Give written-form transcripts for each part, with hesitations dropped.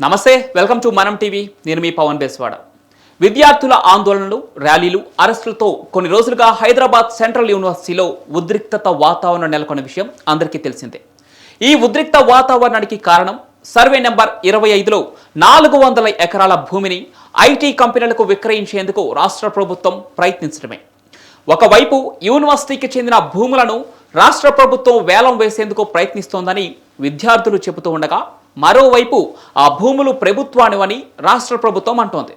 నమస్తే, welcome to మనం TV. నేను మీ పవన్ బేస్వాడ. విద్యార్థుల ఆందోళనలు, ర్యాలీలు, అరెస్టులతో కొన్ని రోజులుగా హైదరాబాద్ సెంట్రల్ యూనివర్సిటీలో ఉద్రిక్తత వాతావరణం నెలకొన్న విషయం అందరికీ తెలిసిందే. ఈ ఉద్రిక్త వాతావరణానికి కారణం సర్వే నెంబర్ 25లో 400 ఎకరాల భూమిని ఐటీ కంపెనీలకు విక్రయించేందుకు రాష్ట్ర ప్రభుత్వం ప్రయత్నించడమే. ఒకవైపు యూనివర్సిటీకి చెందిన భూములను రాష్ట్ర ప్రభుత్వం వేలం వేసేందుకు ప్రయత్నిస్తోందని విద్యార్థులు చెబుతూ ఉండగా, మరోవైపు ఆ భూములు ప్రభుత్వానివని రాష్ట్ర ప్రభుత్వం అంటోంది.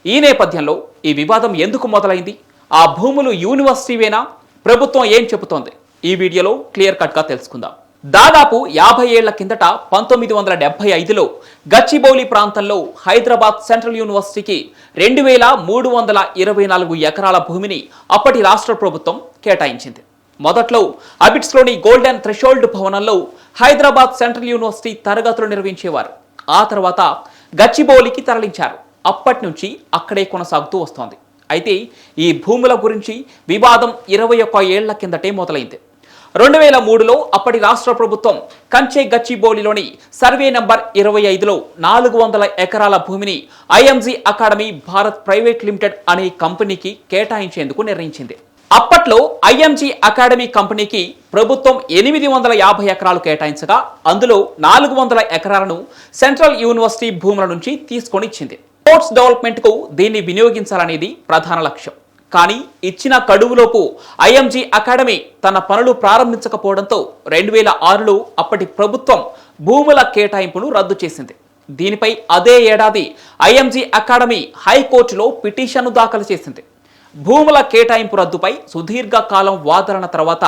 ఈ నేపథ్యంలో ఈ వివాదం ఎందుకు మొదలైంది? ఆ భూములు యూనివర్సిటీవేనా? ప్రభుత్వం ఏం చెబుతోంది? ఈ వీడియోలో క్లియర్ కట్గా తెలుసుకుందాం. దాదాపు 50 ఏళ్ల కిందట 1975లో గచ్చిబౌలి ప్రాంతంలో హైదరాబాద్ సెంట్రల్ యూనివర్సిటీకి 2324 ఎకరాల భూమిని అప్పటి రాష్ట్ర ప్రభుత్వం కేటాయించింది. మొదట్లో అబిట్స్లోని గోల్డెన్ థ్రెషోల్డ్ భవనంలో హైదరాబాద్ సెంట్రల్ యూనివర్సిటీ తరగతులు నిర్వహించేవారు. ఆ తర్వాత గచ్చిబౌలికి తరలించారు. అప్పటి నుంచి అక్కడే కొనసాగుతూ వస్తోంది. అయితే ఈ భూముల గురించి వివాదం 21 ఏళ్ల కిందటే మొదలైంది. 2003లో అప్పటి రాష్ట్ర ప్రభుత్వం కంచె గచ్చిబౌలిలోని సర్వే నంబర్ 25లో 400 ఎకరాల భూమిని IMG academy Bharat private limited అనే కంపెనీకి కేటాయించేందుకు నిర్ణయించింది. అప్పట్లో ఐఎంజీ అకాడమీ కంపెనీకి ప్రభుత్వం 850 ఎకరాలు కేటాయించగా, అందులో 400 ఎకరాలను సెంట్రల్ యూనివర్సిటీ భూముల నుంచి తీసుకొని ఇచ్చింది. స్పోర్ట్స్ డెవలప్మెంట్ కు దీన్ని వినియోగించాలనేది ప్రధాన లక్ష్యం. కానీ ఇచ్చిన గడువులోపు ఐఎంజీ అకాడమీ తన పనులు ప్రారంభించకపోవడంతో 2006లో అప్పటి ప్రభుత్వం భూముల కేటాయింపును రద్దు చేసింది. దీనిపై అదే ఏడాది ఐఎంజీ అకాడమీ హైకోర్టులో పిటిషన్ను దాఖలు చేసింది. భూముల కేటాయింపు రద్దుపై సుదీర్ఘ కాలం వాదన తర్వాత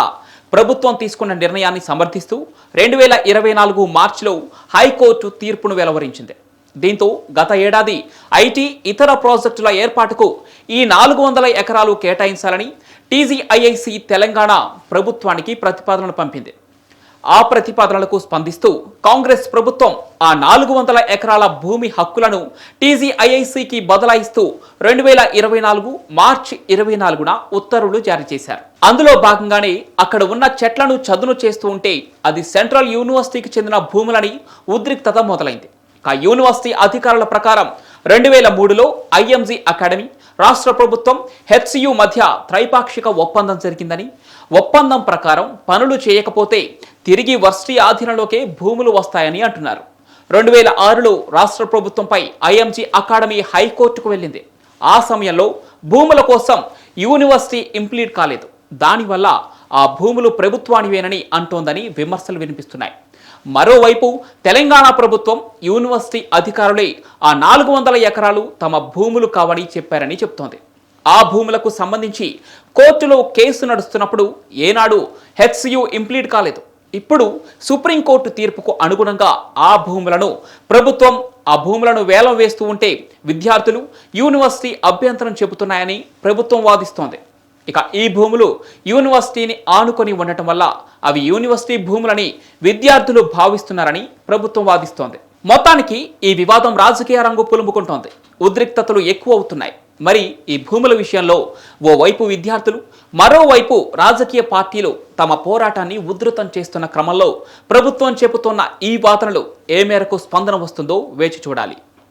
ప్రభుత్వం తీసుకున్న నిర్ణయాన్ని సమర్థిస్తూ 2024 మార్చిలో హైకోర్టు తీర్పును వెలువరించింది. దీంతో గత ఏడాది ఐటీ ఇతర ప్రాజెక్టుల ఏర్పాటుకు ఈ 400 ఎకరాలు కేటాయించాలని టీజీఐఐసి తెలంగాణ ప్రభుత్వానికి ప్రతిపాదనలు పంపింది. ఆ ప్రతిపాదనలకు స్పందిస్తూ కాంగ్రెస్ ప్రభుత్వం ఆ 400 ఎకరాల భూమి హక్కులను టీజీఐఐసికి బదలాయిస్తూ 2024 మార్చి 24న ఉత్తర్వులు జారీ చేశారు. అందులో భాగంగానే అక్కడ ఉన్న చెట్లను చదును చేస్తూ ఉంటే అది సెంట్రల్ యూనివర్సిటీకి చెందిన భూములని ఉద్రిక్తత మొదలైంది. యూనివర్సిటీ అధికారుల ప్రకారం 2003లో ఐఎంజీ అకాడమీ, రాష్ట్ర ప్రభుత్వం, హెచ్సియు మధ్య త్రైపాక్షిక ఒప్పందం జరిగిందని, ఒప్పందం ప్రకారం పనులు చేయకపోతే తిరిగి వర్సిటీ ఆధీనంలోకే భూములు వస్తాయని అంటున్నారు. 2006లో రాష్ట్ర ప్రభుత్వంపై ఐఎంజీ అకాడమీ హైకోర్టుకు వెళ్ళింది. ఆ సమయంలో భూముల కోసం యూనివర్సిటీ ఇంప్లీడ్ కాలేదు. దానివల్ల ఆ భూములు ప్రభుత్వానివేనని అంటోందని విమర్శలు వినిపిస్తున్నాయి. మరోవైపు తెలంగాణ ప్రభుత్వం యూనివర్సిటీ అధికారులే ఆ 400 ఎకరాలు తమ భూములు కావని చెప్పారని చెప్తోంది. ఆ భూములకు సంబంధించి కోర్టులో కేసు నడుస్తున్నప్పుడు ఏనాడు హెచ్సియు ఇంప్లీడ్ కాలేదు. ఇప్పుడు సుప్రీంకోర్టు తీర్పుకు అనుగుణంగా ఆ భూములను వేలం వేస్తూ ఉంటే విద్యార్థులు, యూనివర్సిటీ అభ్యంతరం చెబుతున్నాయని ప్రభుత్వం వాదిస్తోంది. ఇక ఈ భూములు యూనివర్సిటీని ఆనుకొని ఉండటం వల్ల అవి యూనివర్సిటీ భూములని విద్యార్థులు భావిస్తున్నారని ప్రభుత్వం వాదిస్తోంది. మొత్తానికి ఈ వివాదం రాజకీయ రంగు పులుముకుంటోంది. ఉద్రిక్తతలు ఎక్కువ అవుతున్నాయి. మరి ఈ భూముల విషయంలో ఓవైపు విద్యార్థులు, మరోవైపు రాజకీయ పార్టీలు తమ పోరాటాన్ని ఉధృతం చేస్తున్న క్రమంలో ప్రభుత్వం చెబుతున్న ఈ వాదనలు ఏ మేరకు స్పందన వస్తుందో వేచి చూడాలి.